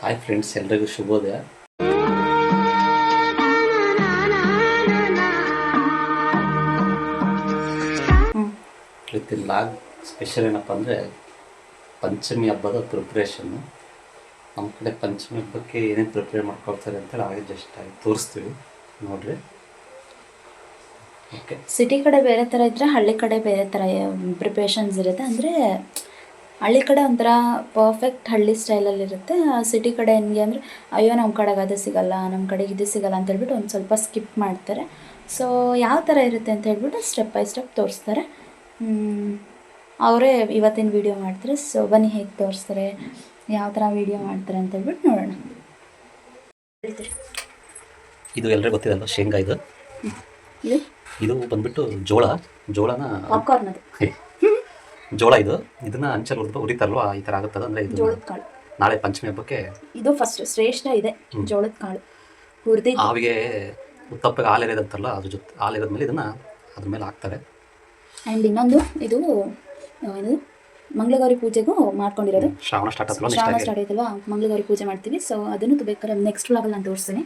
Hi friends, ಎಲ್ರಿಗೂ ಶುಭೋದಯ. ಇವತ್ತಿನ ಲಾಗ್ ಸ್ಪೆಷಲ್ ಏನಪ್ಪ ಅಂದರೆ ಪಂಚಮಿ ಹಬ್ಬದ ಪ್ರಿಪ್ರೇಷನ್ನು. ನಮ್ಮ ಕಡೆ ಪಂಚಮಿ ಹಬ್ಬಕ್ಕೆ ಏನೇನು ಪ್ರಿಪೇರ್ ಮಾಡ್ಕೊಳ್ತಾರೆ ಅಂತೇಳಿ ಹಾಗೆ ಜಸ್ಟ್ ಆಗಿ ತೋರಿಸ್ತೀವಿ ನೋಡ್ರಿ. ಓಕೆ, ಸಿಟಿ ಕಡೆ ಬೇರೆ ಥರ ಇದ್ದರೆ ಹಳ್ಳಿ ಕಡೆ ಬೇರೆ ಥರ ಪ್ರಿಪ್ರೇಷನ್ಸ್ ಇರುತ್ತೆ. ಅಂದರೆ ಹಳ್ಳಿ ಕಡೆ ಒಂಥರ ಪರ್ಫೆಕ್ಟ್ ಹಳ್ಳಿ ಸ್ಟೈಲಲ್ಲಿರುತ್ತೆ. ಸಿಟಿ ಕಡೆ ಹೆಂಗೆ ಅಂದರೆ ಅಯ್ಯೋ ನಮ್ಮ ಕಡೆಗೆ ಅದು ಸಿಗಲ್ಲ, ನಮ್ಮ ಕಡೆಗೆ ಇದು ಸಿಗಲ್ಲ ಅಂತ ಹೇಳ್ಬಿಟ್ಟು ಒಂದು ಸ್ವಲ್ಪ ಸ್ಕಿಪ್ ಮಾಡ್ತಾರೆ. ಸೊ ಯಾವ ಥರ ಇರುತ್ತೆ ಅಂತ ಹೇಳ್ಬಿಟ್ಟು ಸ್ಟೆಪ್ ಬೈ ಸ್ಟೆಪ್ ತೋರಿಸ್ತಾರೆ. ಅವರೇ ಇವತ್ತಿನ ವೀಡಿಯೋ ಮಾಡ್ತಾರೆ. ಸೊ ಬನ್ನಿ ಹೇಗೆ ತೋರಿಸ್ತಾರೆ, ಯಾವ ಥರ ವೀಡಿಯೋ ಮಾಡ್ತಾರೆ ಅಂತ ಹೇಳ್ಬಿಟ್ಟು ನೋಡೋಣ. ಇದು ಎಲ್ಲರಿಗೂ ಗೊತ್ತಿದಲ್ಲ, ಶೇಂಗಾ. ಇದು ಇದು ಇದು ಬಂದ್ಬಿಟ್ಟು ಜೋಳನ ಪಾಪ್ಕಾರ್ನ್, ಅದು ಜೋಳ. ಇದನ್ನ ಅಂಚಲ್ಲಿ ಹುರಿದು ಉರಿತಾರಲ್ವ, ಈ ಥರ ಆಗುತ್ತದೆ. ಅಂದರೆ ಇದು ಜೋಳದ ಕಾಳು. ನಾಳೆ ಪಂಚಮಿ ಹಬ್ಬಕ್ಕೆ ಇದು ಫಸ್ಟ್ ಶ್ರೇಷ್ಠ ಇದೆ, ಜೋಳದ ಕಾಳು ಹುರಿದು ಆವಿಗೆ ಉತ್ತಪ್ಪಗೆ ಹಾಲು ಎರೆದಂತಲ್ಲ, ಅದ್ರ ಜೊತೆ ಹಾಲು ಎರೆದ ಮೇಲೆ ಇದನ್ನು ಅದ್ರ ಮೇಲೆ ಹಾಕ್ತಾರೆ. ಆ್ಯಂಡ್ ಇನ್ನೊಂದು ಇದು ಮಂಗಳಗೌರಿ ಪೂಜೆಗೂ ಮಾಡ್ಕೊಂಡಿರೋದು. ಶ್ರಾವಣ ಸ್ಟಾರ್ಟ್ ಆಯ್ತಲ್ವಾ, ಮಂಗಳಗೌರಿ ಪೂಜೆ ಮಾಡ್ತೀವಿ. ಸೊ ಅದನ್ನು ಬೇಕಾದ್ರೆ ನೆಕ್ಸ್ಟ್ ವ್ಲಾಗಲ್ಲಿ ನಾನು ತೋರಿಸ್ತೀನಿ.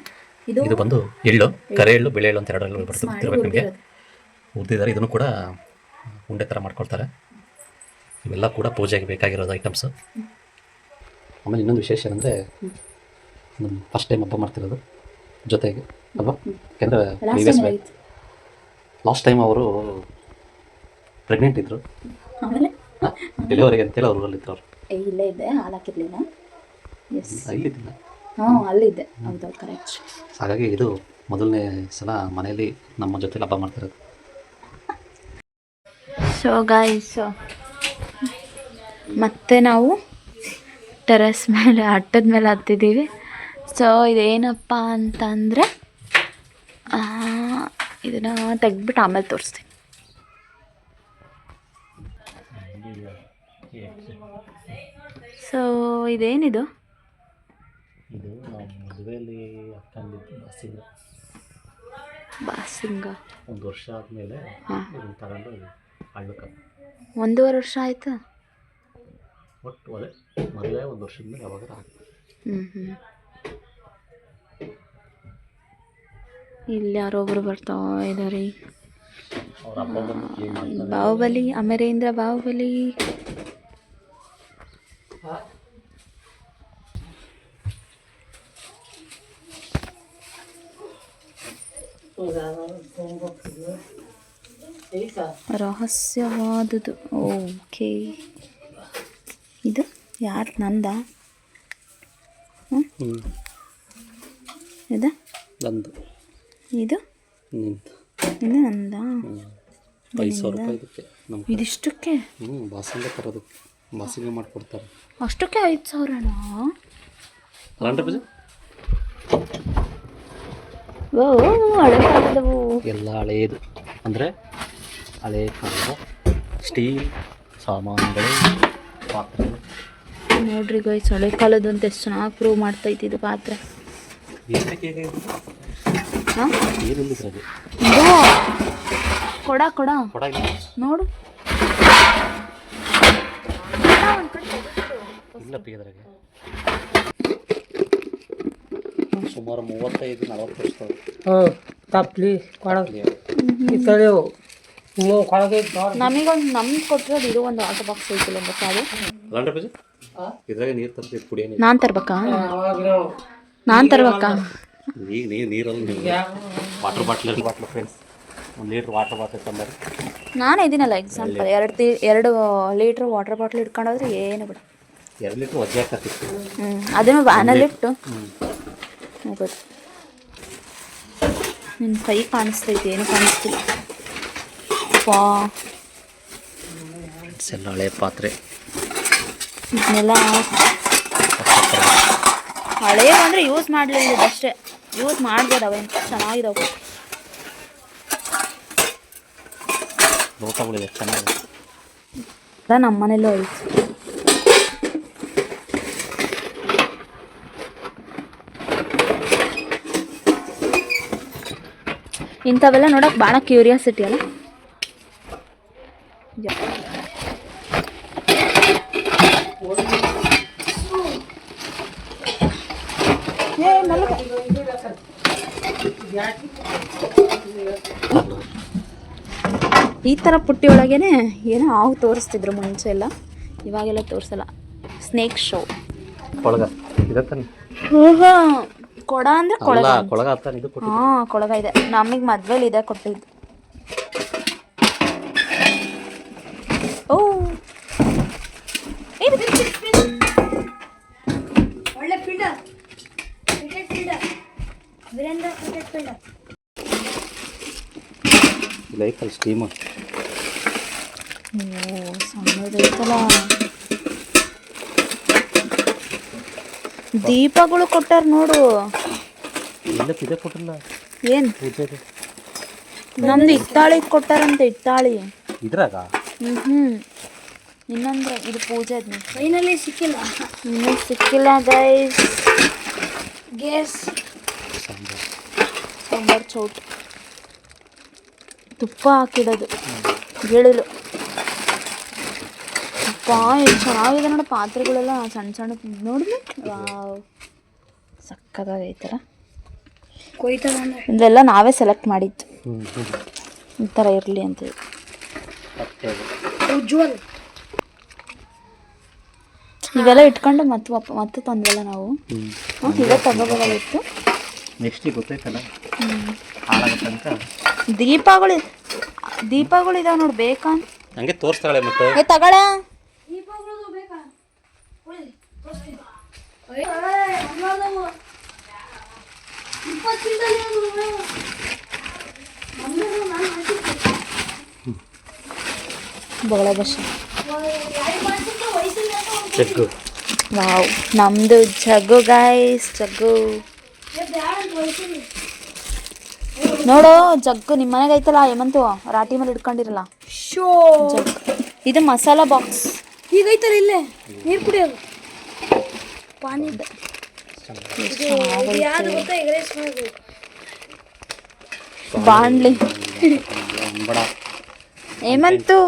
ಇದು ಬಂದು ಎಳ್ಳು, ಕರೆ ಎಳ್ಳು, ಬಿಳೆ ಎಳ್ಳು ಅಂತ ಎರಡು ಎಳ್ಳು ಬರ್ತಿರ್ಬೇಕು ನಿಮಗೆ. ಉದ್ದಿದ್ದಾರೆ. ಇದನ್ನು ಕೂಡ ಉಂಡೆ ಥರ ಮಾಡ್ಕೊಳ್ತಾರೆ. ಇವೆಲ್ಲ ಕೂಡ ಪೂಜೆಗೆ ಬೇಕಾಗಿರೋದು ಐಟಮ್ಸು. ಆಮೇಲೆ ಇನ್ನೊಂದು ವಿಶೇಷ ಅಂದರೆ ನಮ್ಮ ಫಸ್ಟ್ ಟೈಮ್ ಹಬ್ಬ ಮಾಡ್ತಿರೋದು ಜೊತೆಗೆ ಅಲ್ವಾ. ಯಾಕೆಂದರೆ ಲಾಸ್ಟ್ ಟೈಮ್ ಅವರು ಪ್ರೆಗ್ನೆಂಟ್ ಇದ್ದರು, ಡೆಲಿವರಿಗೆ ಅಂತೇಳಿ ಅವರು ಅಲ್ಲಿದ್ದರು. ಅವರು ಇಲ್ಲೇ ಇದ್ದೆ, ಹಾಲು ಹಾಕಿರ್ಲಿಲ್ಲ. ಇಲ್ಲಿದ್ದಿಲ್ಲ, ಅಲ್ಲಿದ್ದೆ. ಹೌದೌದು, ಕರೆಕ್ಟ್. ಹಾಗಾಗಿ ಇದು ಮೊದಲನೇ ಸಲ ಮನೆಯಲ್ಲಿ ನಮ್ಮ ಜೊತೆಲಿ ಹಬ್ಬ ಮಾಡ್ತಿರೋದು. ಸೊ ಗಾಯ್ಸ್, ಮತ್ತೆ ನಾವು ಟೆರೆಸ್ ಮೇಲೆ ಅಟ್ಟದ ಮೇಲೆ ಹತ್ತಿದ್ದೀವಿ. ಸೊ ಇದೇನಪ್ಪ ಅಂತಂದರೆ ಇದನ್ನು ತೆಗ್ದುಬಿಟ್ಟು ಆಮೇಲೆ ತೋರಿಸ್ತೀನಿ. ಸೊ ಇದೇನಿದು? ಇದು ನಾವು ಮದುವೆಯಲ್ಲಿ ಹಾಕೊಂಡಿದ್ದು ಬಾಸಿಂಗ. ಒಂದು ವರ್ಷ ಆದಮೇಲೆ ಇದನ್ನು ತಗೊಂಡು ಆಳ್ಬೇಕು. 1.5 ವರ್ಷ ಆಯಿತು. ಒಟ್ಟು ಅದೇ ಮದುವೆ 1 ವರ್ಷದ ಮೇಲೆ ಯಾವಾಗ ಹಾಕ್ತೀವಿ. ಇಲ್ಲಿ ಯಾರೊಬ್ರು ಬರ್ತಾ ಇದ್ದಾರೆ. ಬಾಹುಬಲಿ, ಅಮರೇಂದ್ರ ಬಾಹುಬಲಿ. ರಹಸ್ಯವಾದುದು. ಓಕೆ, ಇದು ಯಾರು? ನಂದ? ಇದು ನಂದು. ಇದು ಇದು ನಂದ. 5,000 ರೂಪಾಯಿ ಇದಕ್ಕೆ. ಇದಿಷ್ಟಕ್ಕೆ ಬಾಸಿಂಗ ತರೋದಕ್ಕೆ ಬಾಸಿಂಗ ಮಾಡಿಕೊಡ್ತಾರೆ. ಅಷ್ಟಕ್ಕೆ 5,000ನಾ? ಓ, ಹಳೆ ಕಾಲದವು ಎಲ್ಲ ಹಳೆಯದು. ಅಂದರೆ ಹಳೆ ಕಾಲದ ಸ್ಟೀಲ್ ಸಾಮಾನುಗಳು, ಪಾತ್ರೆಗಳು. ನೋಡ್ರಿ ಗೈಸ್, ಹಳೆ ಕಾಲದ್ದು ಅಂತ ಎಷ್ಟು ಚೆನ್ನಾಗಿ ಪ್ರೂವ್ ಮಾಡ್ತೈತಿ ಇದು ಪಾತ್ರೆ. ಕೊಡ ಕೊಡ ನೋಡು. ಸುಮಾರು 35-40 ವರ್ಷ ತಪ್ಪಲಿ ನಮಗೊಂದು ನಮ್ಗೆ ಕೊಟ್ಟಿರೋದು ಇದು ಒಂದು ವಾಟರ್ ಬಾಕ್ಸ್ ಐತಿಲ್ಲ ಅದು. ಇದ್ರಾಗ ನೀರು ತರ್ತೀವಿ, ಕುಡಿಯೋ ನೀರು. ನಾನು ತರ್ಬೇಕಾ? ನಾನು ತರ್ಬೇಕಾ? ಈಗ ನೀರಲ್ಲಿ water bottle friends, 1 litre water bottle ತಂದರೆ. ನಾನು ಇದೀನಲ್ಲ ಎಕ್ಸಾಂಪಲ್, 2 ಲೀಟ್ರ್ ವಾಟರ್ ಬಾಟ್ಲ್ ಇಟ್ಕೊಂಡೋದ್ರೆ ಏನು ಬಿಡ. 2 ಲೀಟ್ರ್ ಒಜ್ಜೆ ಹಾಕತ್ತಿತ್ತು. ಅದನ್ನು ವ್ಯಾನಲ್ಲಿಟ್ಟು ಹೋಗೋದು. ನಿನ್ನ ಕೈ ಕಾಣಿಸ್ತೈತಿ, ಏನು ಕಾಣಿಸ್ತಿಲ್ಲ. ಎಲ್ಲ ಹಳೆ ಪಾತ್ರೆ. ಇದನ್ನೆಲ್ಲ ಹಳೆಯ ಅಂದರೆ ಯೂಸ್ ಮಾಡಲಿಲ್ಲ, ಅಷ್ಟೇ. ಯೂಸ್ ಮಾಡ್ಬೋದು, ಅವೇನು ಚೆನ್ನಾಗಿದಾವೆ. ಲೋಟಗಳಿದೆ ಚೆನ್ನಾಗಿದೆ. ನಮ್ಮ ಮನೇಲೂ ಐತೆ. ಇಂಥವೆಲ್ಲ ನೋಡೋಕೆ ಭಾಳ ಕ್ಯೂರಿಯಾಸಿಟಿ ಅಲ್ಲ. ಈ ಥರ ಪುಟ್ಟಿ ಒಳಗೇನೆ ಏನೋ ಹಾವು ತೋರಿಸ್ತಿದ್ರು ಮುಂಚೆ ಎಲ್ಲ, ಇವಾಗೆಲ್ಲ ತೋರಿಸಲ್ಲ. Snake show. ಕೊಳಗ ಇದತ್ತಾನೆ. ಕೊಡ ಅಂದ್ರೆ ಕೊಳಗ. ಕೊಳಗ ಆಗ್ತಾನೆ ಇದು. ಹಾಂ, ಕೊಳಗ ಇದೆ. ನಮಗೆ ಮದ್ವೆಲಿ ಇದೆ ಕೊಟ್ಟಿದ್ದು. ಓ, ಒಳ್ಳೆ field, cricket field, Virendra cricket field. ಲೈಕಲ್ ಸ್ಟೀಮ್. ಓ, ಸಣ್ಣದೈತಲ್ಲ. ದೀಪಗಳು ಕೊಟ್ಟಾರ ನೋಡು. ಇಲ್ಲ ಇದೆ ಕೊಟ್ಟಿಲ್ಲ. ಏನು ಪೂಜೆಗೆ ನಮ್ದು ಇತ್ತಾಳಿ ಕೊಟ್ಟಾರಂತೆ, ಇತ್ತಾಳಿ. ಇದ್ರಾಗ ಇನ್ನೊಂದು ಇದು ಪೂಜೆ ಆದ್ಮೇಲೆ ಫೈನಲಿ ಸಿಕ್ಕಿಲ್ಲ. ಇನ್ನೂ ಸಿಕ್ಕಿಲ್ಲ ಗೈಸ್. ಗ್ಯಾಸ್ ಸಾಂಬಾರ್ ಚೌಟ್, ತುಪ್ಪ ಹಾಕಿಡೋದು, ಗಿಳಿಲು ತುಪ್ಪ. ಎಷ್ಟು ಚೆನ್ನಾಗಿದೆ ನೋಡಿ ಪಾತ್ರೆಗಳೆಲ್ಲ, ಸಣ್ಣ ಸಣ್ಣ ನೋಡಿದ್ವಿ. ವಾವ್, ಸಕ್ಕತ್ತಾಗೈತಲ್ಲ. ಕೊಯ್ತದ ಅಂದ್ರೆ ಇದೆಲ್ಲ ನಾವೇ ಸೆಲೆಕ್ಟ್ ಮಾಡಿದ್ದು, ಈ ಥರ ಇರಲಿ ಅಂತೇಳಿ. ಉಜ್ವಲ್. ಇವೆಲ್ಲ ಇಟ್ಕೊಂಡು ಮತ್ತೆ ತಂದ್ವಲ್ಲ ನಾವು. ಇವೆ ತಗೋಬೋದಾಗಿತ್ತು. ನೆಕ್ಸ್ಟ್ ಗೊತ್ತಾಯ್ತಲ್ಲ ಹಾಳಾಗತ್ತಂತ. ದೀಪಗಳು ಇದಾವೆ ನೋಡಿ, ಬೇಕಾ? ಹಂಗೆ ತೋರಿಸ್ತಾಳೆ ಮತ್ತೆ. ತಗೊಳ. ಬೊಗಳೆ ಬಸ್ಸು. ಜಗ್ಗು. ವಾವ್, ನಮ್ದು ಜಗ್ಗು ಗೈಸ್, ಜಗ್ಗು ನೋಡು. ಜಗ್ಗು ನಿಮ್ಮ ಮನೆಗೆ ಐತಲ್ಲ ಹೇಮಂತು, ರಾಟಿ ಮೇಲೆ ಇಟ್ಕೊಂಡಿರಲ್ಲ ಶೋ ಜಗ್ಗು. ಇದು ಮಸಾಲಾ ಬಾಕ್ಸ್. ಈಗ ಐತಲ್ಲ ಇಲ್ಲೇ ನೀರು ಕುಡಿಯೋದು. ಪಾನಿ ಯಾರು ಗೊತ್ತಾ? ಎಗ್ರೆಸ್ ಮಾಡೋದು. ಬಾಂಡ್ಲಿ ಹೇಮಂತು.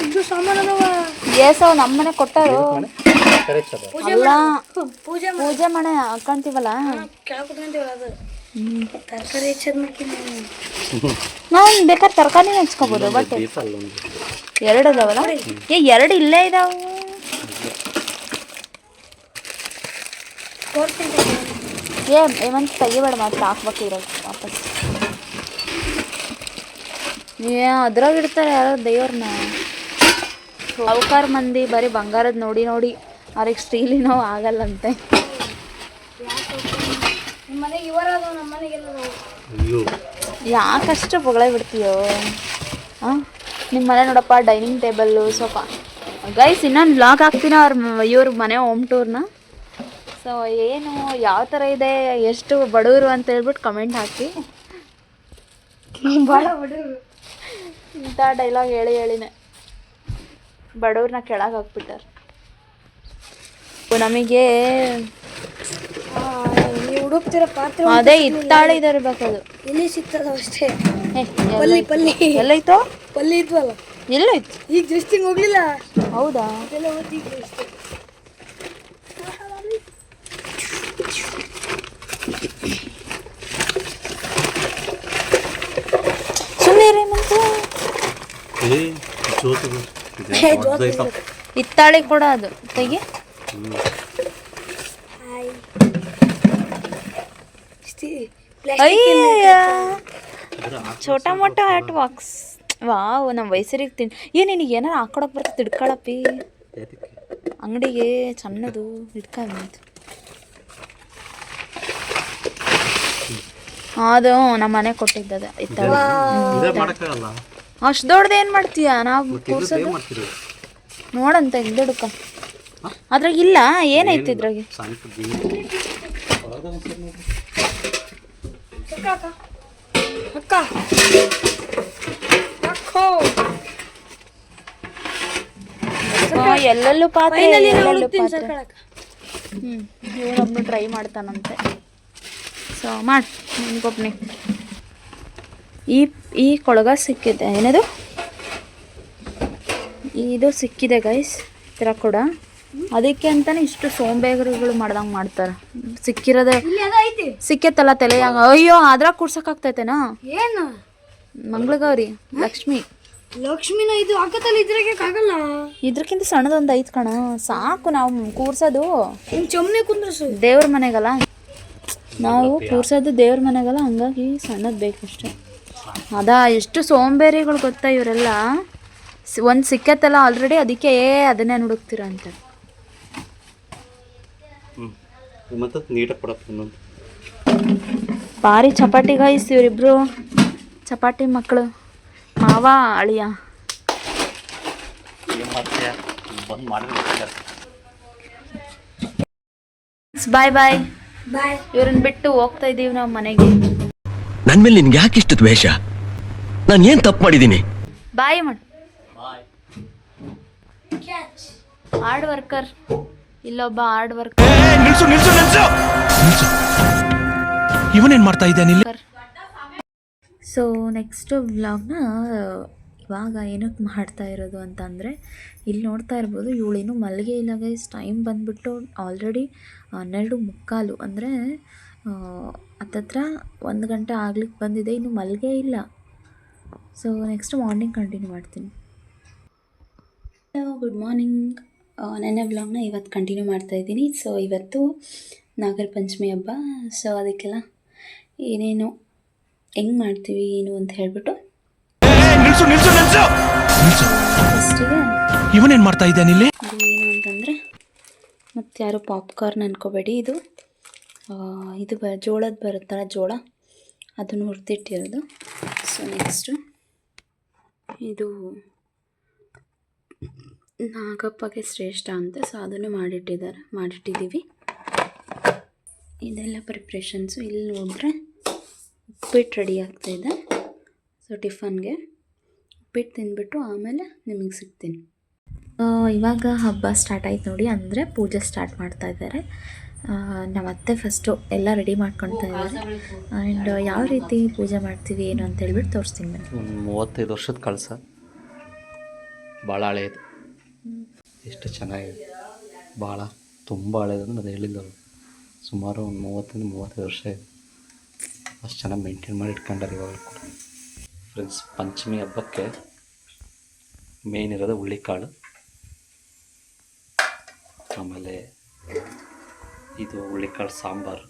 ಇದು ಸಾಮಾನು ಅದಾವ. ಏಸವ್ ನಮ್ಮನೆ ಕೊಟ್ಟಾರು. ಅಲ್ಲ, ಪೂಜೆ ಪೂಜೆ ಮಾಡಿ ಹಾಕೊಂತೀವಲ್ಲ. ಕೇಳ್ಕೊತೀವಲ್ಲ ಅದು. ತರಕಾರಿ ಹೆಚ್ಚದ್ ನಾವು ಬೇಕಾದ್ರೆ ತರಕಾರಿನ ಹಚ್ಕೋಬೋದು. ಬಟ್ ಎರಡು ಅದಾವಲ್ಲ. ಎರಡು ಇಲ್ಲೇ ಇದಾವು. ಹೇಮಂತ್ ತೆಗಿಬೇಡ, ಮತ್ತೆ ಹಾಕ್ಬೇಕು ಇರೋದು ವಾಪಸ್. ಅದ್ರಾಗ ಇಡ್ತಾರೆ ಯಾರೋ ದೇವ್ರನ್ನ. ಸಾವುಕಾರ ಮಂದಿ ಬರೀ ಬಂಗಾರದ ನೋಡಿ ನೋಡಿ ಅವ್ರಿಗೆ ಸ್ಟೀಲಿನೋ ಆಗಲ್ಲಂತೆ. ನಿಮ್ಮ ಮನೆಗೆ ಇವರಾದ, ನಮ್ಮ ಮನೆಗೆಲ್ಲ ಯಾಕಷ್ಟು ಹೊಗಳೇ ಬಿಡ್ತೀಯೋ? ಹಾಂ, ನಿಮ್ಮ ಮನೆ ನೋಡಪ್ಪ, ಡೈನಿಂಗ್ ಟೇಬಲ್ಲು, ಸೋಫಾ. ಗೈಸ್ ಇನ್ನೊಂದು ವ್ಲಾಗ್ ಹಾಕ್ತೀನಿ ಇವ್ರ ಮನೆ ಹೋಮ್ ಟೂರ್ನ. ಸೊ ಏನು ಯಾವ ಥರ ಇದೆ, ಎಷ್ಟು ಬಡವರು ಅಂತ ಹೇಳ್ಬಿಟ್ಟು ಕಮೆಂಟ್ ಹಾಕಿ. ಭಾಳ ಬಡವರು. ಇಂಥ ಡೈಲಾಗ್ ಹೇಳಿನೇ ಬಡವ್ರನ್ನ ಕೆಳಗೆ ಹಾಕ್ಬಿಟ್ಟಾರೆ. ನಮಗೆ ನೀವು ಹುಡುಕ್ತಿರೋ ಪಾತ್ರೆ ಅದೇ ಇತ್ತಾಳೆ ಇದಿರ್ಬೇಕದು. ಎಲ್ಲಿ ಸಿಗ್ತದ ಅಷ್ಟೇ. ಪಲ್ಲಿ ಪಲ್ಲಿ ಎಲ್ಲೈತೋ? ಪಲ್ಲಿ ಇದ್ವಲ್ಲ, ಎಲ್ಲೈತು ಈಗ ಜಸ್ಟ್ ಹಿಂಗೆ ಹೋಗ್ಲಿಲ್ಲ. ಹೌದಾ? ಎಲ್ಲ ಓದಿ ಜಸ್ಟ್ ಸುಮ್ಮನೆ ಮತ್ತೆ ಇತ್ತಾಳೆ ಕೂಡ ಅದು ತೆಗಿ. ಅಯ್ಯ, ಛೋಟಾ ಮೋಟ ಆರ್ಟ್ ಬಾಕ್ಸ್. ವಾವ್, ನಮ್ಮ ವಯಸ್ಸರಿಗೆ ನಿನಗೆ ಏನಾರು ಹಾಕೊಡಕ್ ಬರ್ತದೆ? ಇಡ್ಕೊಳಪ್ಪಿ ಅಂಗಡಿಗೆ ಸಣ್ಣದು ಇಟ್ಕೊಂಬಂತು. ಅದು ನಮ್ಮ ಮನೆ ಕೊಟ್ಟಿದ್ದದ ಇತ್ತಾಳೆ. ಅಷ್ಟು ದೊಡ್ಡದು ಏನು ಮಾಡ್ತೀಯ? ನಾವು ಕೂರ್ಸೋದು ನೋಡಂತ ಹಿಂದೆಡ್ಕ. ಅದ್ರಾಗ ಇಲ್ಲ, ಏನೈತಿ ಇದ್ರಾಗೆ? ಎಲ್ಲೆಲ್ಲೂ ಪಾತ್ರೆ, ಎಲ್ಲೆಲ್ಲೂ ಪಾತ್ರೆ. ಇವನೊಬ್ನು ಟ್ರೈ ಮಾಡ್ತಾನಂತೆ. ಸೊ ಮಾಡಿ ನಿನ್ಗೊಬ್ನಿ. ಈ ಕೊಳಗ ಸಿಕ್ಕಿದೆ. ಏನದು? ಇದು ಸಿಕ್ಕಿದೆ ಗೈಸ್. ಥರ ಕೂಡ ಅದಕ್ಕೆ ಅಂತಲೇ ಇಷ್ಟು ಸೋಂಬೇರಿಗಳು ಮಾಡ್ದಂಗೆ ಮಾಡ್ತಾರೆ. ಸಿಕ್ಕಿರೋದೇ ಇಲ್ಲಿ ಅದ ಐತಿ ಸಿಕ್ಕತ್ತಲ್ಲ ತಲೆಯಾಗ, ಅಯ್ಯೋ ಅದ್ರಾಗ ಕೂರ್ಸೋಕ್ಕಾಗ್ತೈತೆನಾ? ಏನು ಮಂಗಳಗೌರಿ ಲಕ್ಷ್ಮಿ ಲಕ್ಷ್ಮಿನ ಇದು ಹಾಕತ್ತಲ್ಲ ಇದ್ರಾಗೆ ಆಗಲ್ಲ. ಇದ್ರಕ್ಕಿಂತ ಸಣ್ಣದೊಂದು ಐತೆ ಕಣ, ಸಾಕು. ನಾವು ಕೂರ್ಸೋದು ಹಿಂಗೆ ಚೊಮ್ಮನೆ ಕುಂದ್ರಸು ದೇವ್ರ ಮನೆಗಲ್ಲ, ನಾವು ಕೂರ್ಸೋದು ದೇವ್ರ ಮನೆಗಲ್ಲ, ಹಂಗಾಗಿ ಸಣ್ಣದು ಬೇಕಷ್ಟೆ. ಅದಾ ಎಷ್ಟು ಸೋಂಬೇರಿಗಳು ಗೊತ್ತಾ ಇವರೆಲ್ಲ. ಒಂದು ಸಿಕ್ಕತ್ತಲ್ಲ ಆಲ್ರೆಡಿ, ಅದಕ್ಕೆ ಅದನ್ನೇ ಹುಡುಕ್ತೀರ ಅಂತ. ಮತ್ತು ನೀಟಾಗಿ ಕೊಡಪ್ಪ ಇನ್ನೊಂದು. ಭಾರಿ ಚಪಾಟಿ ಗಾಯಿಸ್ ಇವರಿಬ್ರು, ಚಪಾಟಿ ಮಕ್ಕಳು, ಮಾವ ಅಳಿಯ. ಏನು ಮಾಡ್ತೀಯ, ಬಂದು ಮಾಡಿದ್ರೆ ಬಾಯ್ ಬಾಯ್. ಬಾಯ್. ಇವ್ರನ್ನ ಬಿಟ್ಟು ಹೋಗ್ತಾ ಇದೀವಿ ನಾವು ಮನೆಗೆ. ನನ್ ಮೇಲೆ ನಿನ್ಗೆ ಯಾಕೆ ಇಷ್ಟು ದ್ವೇಷ? ನಾನು ಏನ್ ತಪ್ಪು ಮಾಡಿದ್ದೀನಿ? ಬಾಯ್ ಮಾಡು. ಹಾರ್ಡ್ ವರ್ಕರ್, ಇಲ್ಲೊಬ್ಬ ಹಾರ್ಡ್ ವರ್ಕರ್. ಇವನೇನ್ ಮಾಡ್ತಾ ಇದ್ದಾನೆ ಇಲ್ಲಿ? ಸೊ ನೆಕ್ಸ್ಟ್ ವ್ಲಾಗ್ನ ಇವಾಗ ಏನಕ್ಕೆ ಮಾಡ್ತಾ ಇರೋದು ಅಂತಂದರೆ, ಇಲ್ಲಿ ನೋಡ್ತಾ ಇರ್ಬೋದು ಇವಳಿನ್ನೂ ಮಲ್ಲಿಗೆ ಇಲ್ಲ ಗೈಸ್. ಟೈಮ್ ಬಂದುಬಿಟ್ಟು ಆಲ್ರೆಡಿ 12:45, ಅಂದರೆ ಹತ್ತತ್ರ 1 ಗಂಟೆ ಆಗ್ಲಿಕ್ಕೆ ಬಂದಿದೆ, ಇನ್ನು ಮಲ್ಲಿಗೆ ಇಲ್ಲ. ಸೊ ನೆಕ್ಸ್ಟ್ ಮಾರ್ನಿಂಗ್ ಕಂಟಿನ್ಯೂ ಮಾಡ್ತೀನಿ. Good morning. ನೆನ್ನೆ ವ್ಲಾಗ್ನ ಇವತ್ತು ಕಂಟಿನ್ಯೂ ಮಾಡ್ತಾಯಿದ್ದೀನಿ. ಸೊ ಇವತ್ತು ನಾಗರ ಪಂಚಮಿ ಹಬ್ಬ. ಸೊ ಅದಕ್ಕೆಲ್ಲ ಏನೇನು ಹೆಂಗೆ ಮಾಡ್ತೀವಿ ಏನು ಅಂತ ಹೇಳ್ಬಿಟ್ಟು ಫಸ್ಟಿಗೆ ಇವನೇನ್ ಮಾಡ್ತಾ ಇದ್ದಾನೆ ಇಲ್ಲಿ? ಇದು ಏನು ಅಂತಂದರೆ, ಮತ್ತು ಯಾರು ಪಾಪ್ಕಾರ್ನ್ ಅನ್ಕೋಬೇಡಿ, ಇದು ಜೋಳದ ಬರುತ್ತಲ್ಲ, ಜೋಳ ಅದನ್ನು ಹುರಿದಿಟ್ಟಿರೋದು. ಸೊ ನೆಕ್ಸ್ಟು ಇದು ನಾಗಪ್ಪಗೆ ಶ್ರೇಷ್ಠ ಅಂತ, ಸೊ ಅದನ್ನು ಮಾಡಿಟ್ಟಿದ್ದೀವಿ. ಇದೆಲ್ಲ ಪ್ರಿಪ್ರೇಷನ್ಸು. ಇಲ್ಲಿ ನೋಡಿದ್ರೆ ಉಪ್ಪಿಟ್ಟು ರೆಡಿ ಆಗ್ತಾಯಿದೆ. ಸೊ ಟಿಫನ್ಗೆ ಉಪ್ಪಿಟ್ಟು ತಿಂದ್ಬಿಟ್ಟು ಆಮೇಲೆ ನಿಮಗೆ ಸಿಗ್ತೀನಿ. ಇವಾಗ ಹಬ್ಬ ಸ್ಟಾರ್ಟ್ ಆಯ್ತು ನೋಡಿ, ಅಂದರೆ ಪೂಜೆ ಸ್ಟಾರ್ಟ್ ಮಾಡ್ತಾ ಇದ್ದಾರೆ. ನಮ್ಮ ಅತ್ತೆ ಫಸ್ಟು ಎಲ್ಲ ರೆಡಿ ಮಾಡ್ಕೊಳ್ತಾ ಇದ್ದಾರೆ. ಆ್ಯಂಡ್ ಯಾವ ರೀತಿ ಪೂಜೆ ಮಾಡ್ತೀವಿ ಏನು ಅಂತ ಹೇಳ್ಬಿಟ್ಟು ತೋರಿಸ್ತೀನಿ ಬನ್ನಿ. 35 ವರ್ಷದ ಕಳಸ, ಭಾಳ ಹಳೆಯದು. ಎಷ್ಟು ಚೆನ್ನಾಗಿದೆ, ಭಾಳ ತುಂಬ ಹಳೆಯದು. ಅದು ಹೇಳಿದ್ದು ಸುಮಾರು ಒಂದು 30-35 ವರ್ಷ ಇದೆ. ಅಷ್ಟು ಚೆನ್ನಾಗಿ ಮೇಂಟೈನ್ ಮಾಡಿ ಇಟ್ಕೊಂಡಾರೆ ಇವಾಗ ಕೂಡ. ಫ್ರೆಂಡ್ಸ್, ಪಂಚಮಿ ಹಬ್ಬಕ್ಕೆ ಮೇನ್ ಇರೋದು ಹುಳ್ಳಿಕಾಳು, ಆಮೇಲೆ ಇದು ಹುಳ್ಳಿಕಾಳು ಸಾಂಬಾರು,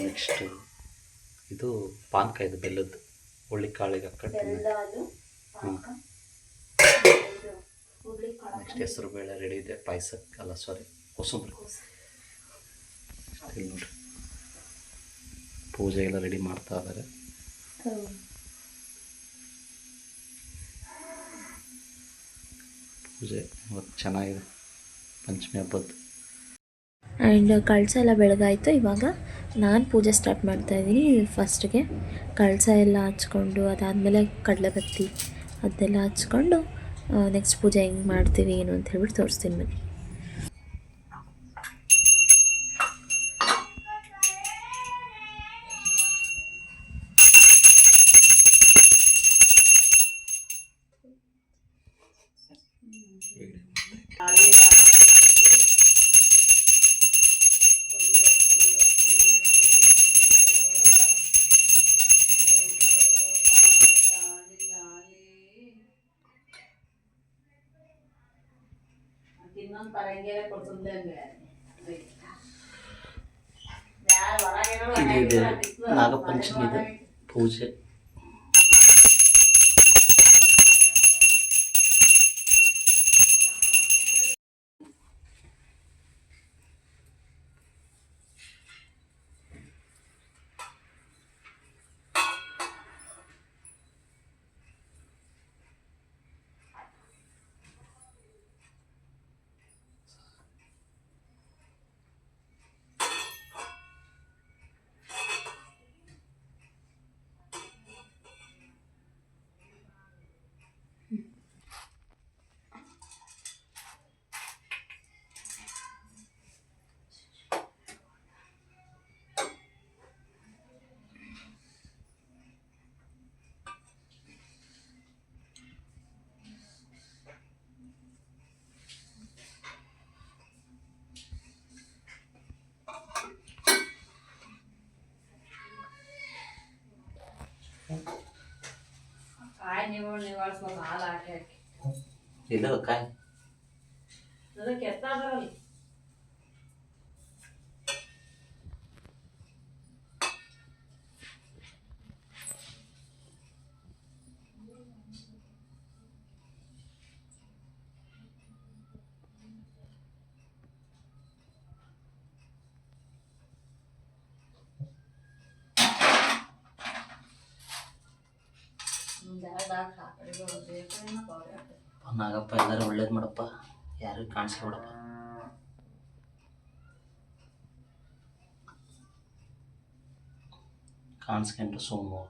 ನೆಕ್ಸ್ಟು ಇದು ಪಾನಕ, ಇದು ಬೆಲ್ಲದ್ದು ಹುಳ್ಳಿಕಾಳಿಗೆ ಹಾಕೊಂಡು. ನೆಕ್ಸ್ಟ್ ಹೆಸರು ಬೇಳೆ ರೆಡಿ ಇದೆ, ಪಾಯಸಕ್ಕೆ ಅಲ್ಲ ಸಾರಿ ಕೋಸಂಬರಿ. ಇಲ್ಲಿ ನೋಡಿರಿ, ಪೂಜೆ ಎಲ್ಲ ರೆಡಿ ಮಾಡ್ತಾ ಇದ್ದಾರೆ. ಪೂಜೆ ಇವತ್ತು ಚೆನ್ನಾಗಿದೆ ಪಂಚಮಿ ಹಬ್ಬದ್ದು. ಆ್ಯಂಡ್ ಕಳಸ ಎಲ್ಲ ಬೆಳಗಾಯಿತು. ಇವಾಗ ನಾನು ಪೂಜೆ ಸ್ಟಾರ್ಟ್ ಮಾಡ್ತಾಯಿದ್ದೀನಿ. ಫಸ್ಟಿಗೆ ಕಳಸ ಎಲ್ಲ ಹಚ್ಕೊಂಡು, ಅದಾದಮೇಲೆ ಕಡಲೆಬತ್ತಿ ಅದೆಲ್ಲ ಹಚ್ಕೊಂಡು ನೆಕ್ಸ್ಟ್ ಪೂಜೆ ಹೆಂಗೆ ಮಾಡ್ತೀವಿ ಏನು ಅಂತ ಹೇಳ್ಬಿಟ್ಟು ತೋರಿಸ್ತೀನಿ ಬನ್ನಿ. ಇದೆ ನಾಗಪಂಚಮಿದು ಪೂಜೆ. ನೀವಾಳಿಸ್ಬೇಕು ಹಾಲು ಹಾಕಿ ಹಾಕಿ ಇಲ್ಲ ಕಾಯಿ ಅದಕ್ಕೆ ಎತ್ತಾದ್ರಲ್ಲ ನಾಗಪ್ಪ ಎಲ್ಲರೂ ಒಳ್ಳೇದು ಮಾಡಪ್ಪ, ಯಾರಿಗೂ ಕಾಣಿಸ್ಕೊಬಿಡಪ್ಪ. ಕಾಣಿಸ್ಕೊಂಡ್ರು ಸೋಮು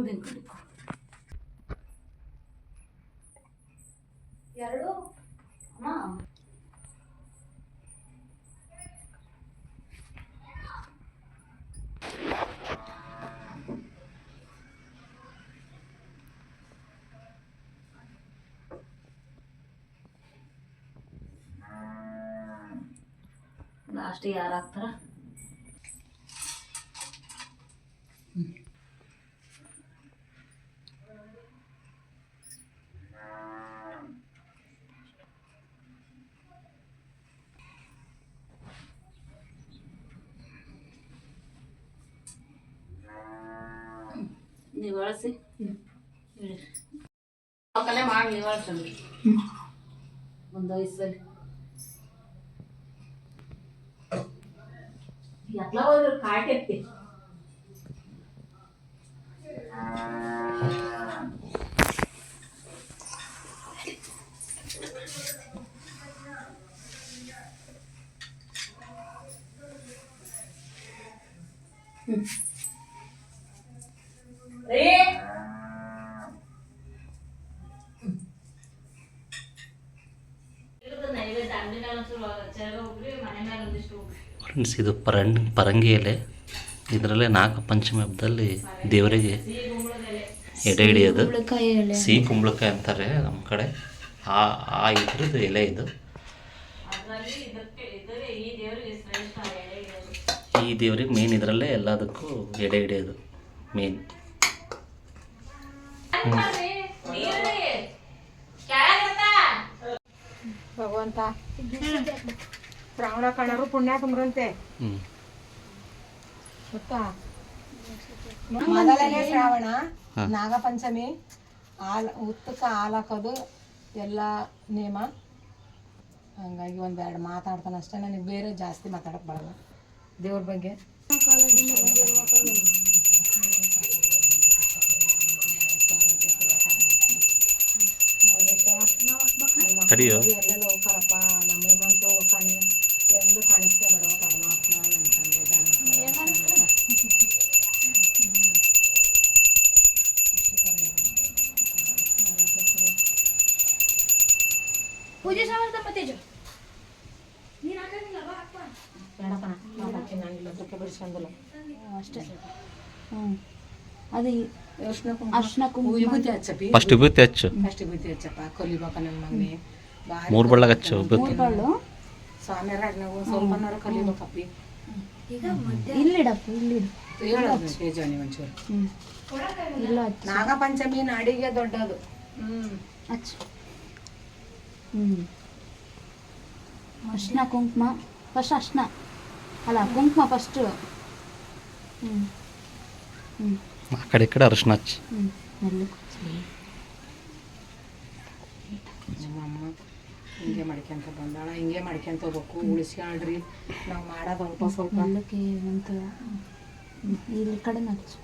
ಉದಿನ ಕಡೆ ಎರಡು ಅಮ್ಮ ಲಾಸ್ಟಿಗೆ ಯಾರು ಹಾಕ್ತಾರ? ನೀವು ಬಳಸಿ ಕಲೆ ಮಾಡಿ ನೀವು ಬಳಸಂದ್ರಿ ಒಂದು ವಯಸ್ಸಲ್ಲಿ ಎಲ್ಲ ಹೋದ್ರು ಕಾಟೆತ್ತಿ ಫ್ರೆಂಡ್ಸ್, ಇದು ಪರಂಗಿ ಎಲೆ. ಇದರಲ್ಲೇ ನಾಗ ಪಂಚಮಿ ಹಬ್ಬದಲ್ಲಿ ದೇವರಿಗೆ ಎಡೆ ಹಿಡಿಯೋದು. ಸಿಹಿ ಕುಂಬಳಕಾಯಿ ಅಂತಾರೆ ನಮ್ಮ ಕಡೆ. ಆ ಇದ್ರದ್ದು ಎಲೆ ಇದು. ಈ ದೇವ್ರಿಗೆ ಮೇನ್ ಇದರಲ್ಲೇ ಎಲ್ಲದಕ್ಕೂ ಎಡೆ ಹಿಡಿಯೋದು ಮೇನ್. ಭಗವಂತ ಶ್ರಾವಣ ಕಣರು ಪುಣ್ಯ ತುಂಬ್ರಂತೆ ಗೊತ್ತಾ. ಮೊದಲನೇ ಶ್ರಾವಣ ನಾಗಪಂಚಮಿ ಉತ್ತಕ್ಕೆ ಹಾಲು ಹಾಕೋದು ಎಲ್ಲ ನೇಮ. ಹಂಗಾಗಿ ಒಂದೆರಡು ಮಾತಾಡ್ತಾನೆ ಅಷ್ಟೇ, ನನಗೆ ಬೇರೆ ಜಾಸ್ತಿ ಮಾತಾಡಕ್ಕೆ ಬರಲ್ಲ ದೇವ್ರ ಬಗ್ಗೆ. ತಡಿಯೋ ಎಲ್ಲೆಲ್ಲ ಹೋಗ್ತಾರಪ್ಪ ನಮ್ಮ ಹೇಮಂತು ಕಾಣಿ ಎಂದು ಕಾಣಿಸ್ಕೆ ಬಿಡೋ ಪರಮಾತ್ಮ ಪೂಜೆ ಸಾಮರ್ಥ್ಯ ಮತ್ತೆ ಬೇಡಪ್ಪ ಮಾತಾಡ್ತೀನಿ. ನಾನಿಲ್ಲ ದುಃಖ ಬಿಡಿಸ್ಕೊಂಡಲ್ಲ ಅಷ್ಟೇ. ಅದು ಅರ್ಶಿನ ಕುಂಕುಮ ವಿಭೂತಿ ಹಚ್ಚಪ್ಪಿ. ಫಸ್ಟ್ ವಿಭೂತಿ ಹಚ್ಚು. ಫಸ್ಟ್ ವಿಭೂತಿ ಹಚ್ಚಪ್ಪ. ಕಲಿಬೇಕ ನನ್ನ ಮಗನೇ. ಮೂರು ಬಳ್ಳಗ ಹಚ್ಚು ವಿಭೂತಿ. ಸ್ವಾಮಿಯರಾಗ ನಾವು ಸ್ವಲ್ಪನಾರು ಕಲಿಬೇಕಪ್ಪಿ. ಇಲ್ಲಿಡಪ್ಪ, ಇಲ್ಲಿಡು. ತೇಜಾನಿ ಒಂಚೂರು. ನಾಗಪಂಚಮಿ ನಾಡಿಗೆ ದೊಡ್ಡದು. ಹಚ್ಚು. ಅರ್ಶಿನ ಕುಂಕುಮ ಫಸ್ಟ್. ಅರ್ಶಿನ ಅಲ್ಲ, ಕುಂಕುಮ ಫಸ್ಟು. ಆ ಕಡೆ ಈ ಕಡೆ ಅರಿಶಿನ ಹಚ್ಚಿ. ನಮ್ಮಮ್ಮ ಹಿಂಗೆ ಮಾಡ್ಕೊಂತ ಬಂದಾಳ, ಹಿಂಗೆ ಮಾಡ್ಕೊಂತ ಹೋಗ್ಬೇಕು. ಉಳಿಸ್ಕೊಳ್ರಿ, ನಾವು ಮಾಡೋದು ಅಲ್ಪ ಸ್ವಲ್ಪ. ಇಲ್ಲಿ ಕಡೆ ಹಚ್ಚು.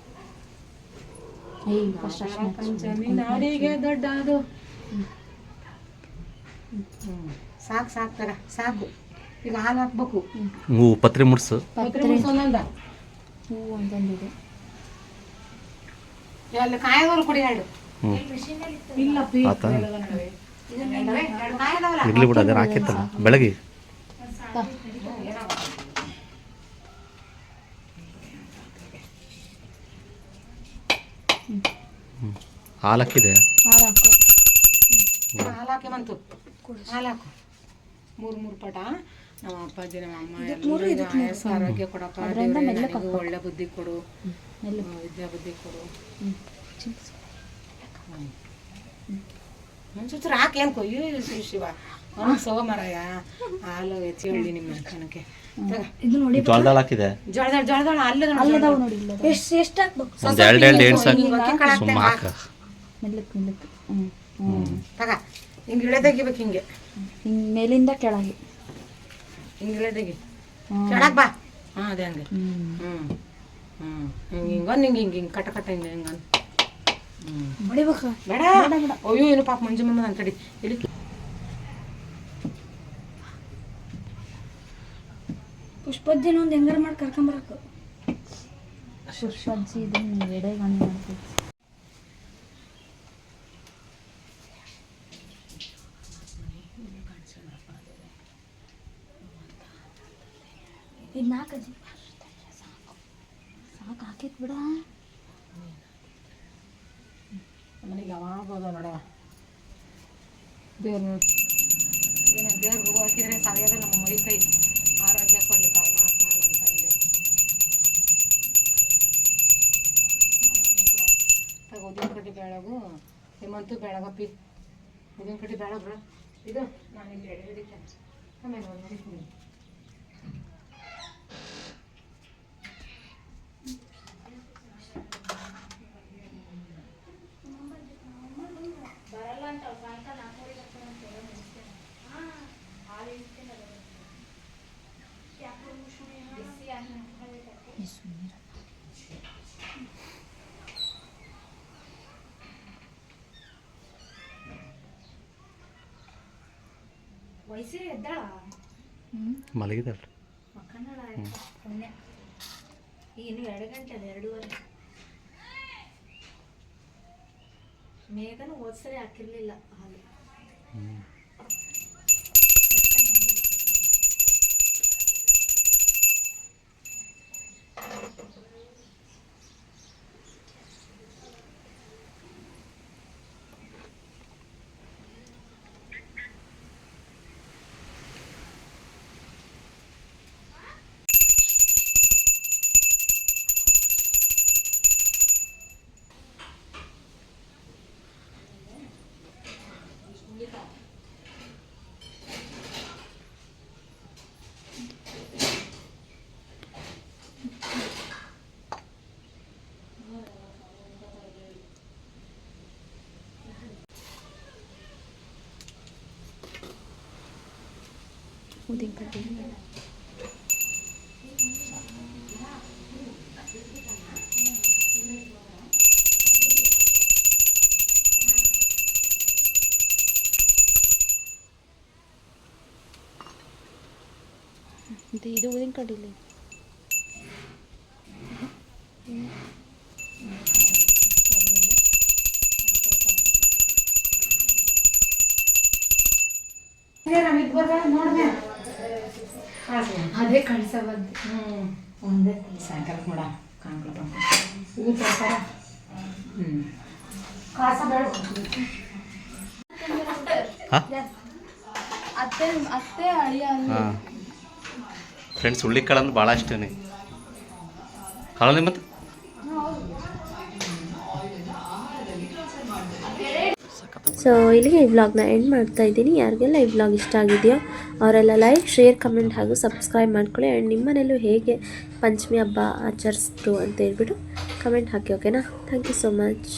ಫಸ್ಟ್ ಅರ್ಶಿನ ಪಂಚಮಿ ನಾಡಿಗೆ ದೊಡ್ಡ ಅದು. ಸಾಕು ಸಾಕು ತಗ ಸಾಕು. ಈಗ ಹಾಲು ಹಾಕ್ಬೇಕು. ಹ್ಞೂ ಪತ್ರೆ ಮುಡ್ಸು. ಪತ್ರೆ ಮುಡ್ಸೊಂದ ಹೂವು ಒಂದೊಂದಿದೆ. ಅಲ್ಲಿ ಕಾಯದವ್ರು ಕುಡಿ ಎರಡು. ಇಲ್ಲ ಆತ ಇರ್ಲಿ ಬಿಡು, ಅದೇನು ಹಾಕೈತಲ್ಲ ಬೆಳಗ್ಗೆ. ಹಾಲು ಹಾಕಿದೆ. ಹಾಲು ಹಾಕು. ಹಾಲು ಹಾಕಿ ಬಂತು. ಹಾಲು ಹಾಕು. ಮೂರು ಪಟ. ನಮ್ಮ ಅಪ್ಪಾಜಿ ನಮ್ಮ ಅಮ್ಮ ಎಲ್ಲರಿಗೂ ಆಯಸ್ಸು ಆರೋಗ್ಯ ಕೊಡಪ್ಪ. ದೇವ್ರೇ ನನಗೂ ಒಳ್ಳೆ ಬುದ್ಧಿ ಕೊಡು, ವಿದ್ಯಾ ಬುದ್ಧಿ ಕೊಡು. ಒಂಚೂರು ಹಾಕೇನು ಕೊಯ್ಯು ಶಿವ ಸೋ ಮರಾಯ. ಹಾಲು ಹೆಚ್ಚಿ ಹೇಳಿ ನಿಮ್ಮ ಕಣಕ್ಕೆ ಇದು ನೋಡಿ ಜೋಳದಾಳ ಹಾಕಿದೆ. ಜೋಳದಾಳ ಅಲ್ಲದಾವು ನೋಡಿ. ಎಷ್ಟು ಹಾಕ್ಬೇಕು? ಒಂದು ಎರಡು ಎಣ್ಣೆ ಸಾಕು. ಸುಮ್ಮ ಹಾಕ. ಮೆಲ್ಲಕ್ಕೆ ತಗ ಹಿಂಗೆ ಇಳೆ ತೆಗಿಬೇಕು. ಹಿಂಗೆ ಹಿಂಗೆ ಮೇಲಿಂದ ಕೆಳಗೆ ಹಿಂಗೆ ಇಳೆ ತೆಗಿ. ಕೆಳಗೆ ಬಾ. ಹಾಂ ಅದೇ ಹಂಗೆ. ಹಿಂಗೊಂದು ಹಿಂಗೆ ಕಟ ಹಿಂಗೆ ಹಿಂಗಂದು ಹೊಡಿಬೇಕಾ? ಬೇಡ ಅಯ್ಯೋ ಏನು ಪಾಪ ಮಂಜುಮಮ್ಮ ನನ್ನ ಕಡೆ ಇಲ್ಲಿ. ಪುಷ್ಪಜ್ಜಿನ ಒಂದು ಹೆಂಗಾರ ಮಾಡಿ ಕರ್ಕೊಂಬರಕ್ಕೆ. ಪುಷ್ಪಜ್ಜಿ ಇದೆ ನೀವು ಎಡೆಗೆ ಹಣ್ಣು ಮಾಡ್ತೀವಿ. ಇದು 4 ಅಜ್ಜಿ ಸಾಕು ಹಾಕಿತ್ ಬಿಡ. ಮನೆಗೆ ಯಾವಾಗ ಹೋದ ನೋಡವ ದೇವ್ರು. ಏನೋ ದೇವ್ರಿಗೆ ಹಾಕಿದ್ರೆ ಸಾಯೋದ ನಮ್ಮ ಮೈ ಕೈ ಆರೋಗ್ಯ ಕೊಡ್ಲಿ ಪರಮಾತ್ಮ ಅಂತಂದೆ. ಉದಿನ ಕಡ್ಡಿ ಬೆಳಗು ಹೇಮಂತು ಬೆಳಗಪ್ಪಿ. ಉದಿನ ಕಡ್ಡಿ ಬೆಳಗ್ರ ಇದು ನಾನು ಇಲ್ಲಿ ಎಡೆ ಆಮೇಲೆ ಒಂದು ನೋಡಿದ್ದೀನಿ. ವಯಸ್ಸೇ ಎದ್ದಾಳ ಮಲಗಿದಲ್ಲ. ಮಕ್ಕಂಡಳ ಪುಣ್ಯ. ಇನ್ನು 2 ಗಂಟೆ ಅದ 2:30. ಮೇಘನು ಹೋದ್ಸರಿ ಹಾಕಿರ್ಲಿಲ್ಲ ಹಾಲು. ಉದಿನ ಕಡ್ಡಿ ಇದು ಉದಿನ ಕಡ್ಡಿಲಿ ಅದೇ ಕಳ್ಸ ಬಂದು ಒಂದೇ ಸಾಯಂಕಾಲಕ್ಕೆ ಮಾಡ ಕಾಣ್ಕೊಳ ಹೂ ತರ್ತಾರ. ಕಾಸ ಬೇಡ. ಅತ್ತೆ ಅಳಿಯ ಹಾಂ ಫ್ರೆಂಡ್ಸ್, ಹುಳ್ಳಿಕಾಳು ಅಂದ್ರೆ ಭಾಳ ಇಷ್ಟನೇ. ಕಾಳಲ್ಲಿ ಮತ್ತು ಸೊ ಇಲ್ಲಿಗೆ ಈ ವ್ಲಾಗ್ನ ಎಂಡ್ ಮಾಡ್ತಾ ಇದ್ದೀನಿ. ಯಾರಿಗೆಲ್ಲ ಈ ವ್ಲಾಗ್ ಇಷ್ಟ ಆಗಿದೆಯೋ ಅವರೆಲ್ಲ ಲೈಕ್, ಶೇರ್, ಕಮೆಂಟ್ ಹಾಗೂ ಸಬ್ಸ್ಕ್ರೈಬ್ ಮಾಡ್ಕೊಳ್ಳಿ. ಆ್ಯಂಡ್ ನಿಮ್ಮ ಮನೇಲೂ ಹೇಗೆ ಪಂಚಮಿ ಹಬ್ಬ ಆಚರಿಸಿದ್ರು ಅಂತ ಹೇಳ್ಬಿಟ್ಟು ಕಮೆಂಟ್ ಹಾಕಿ. ಓಕೆನಾ? Thank you so much.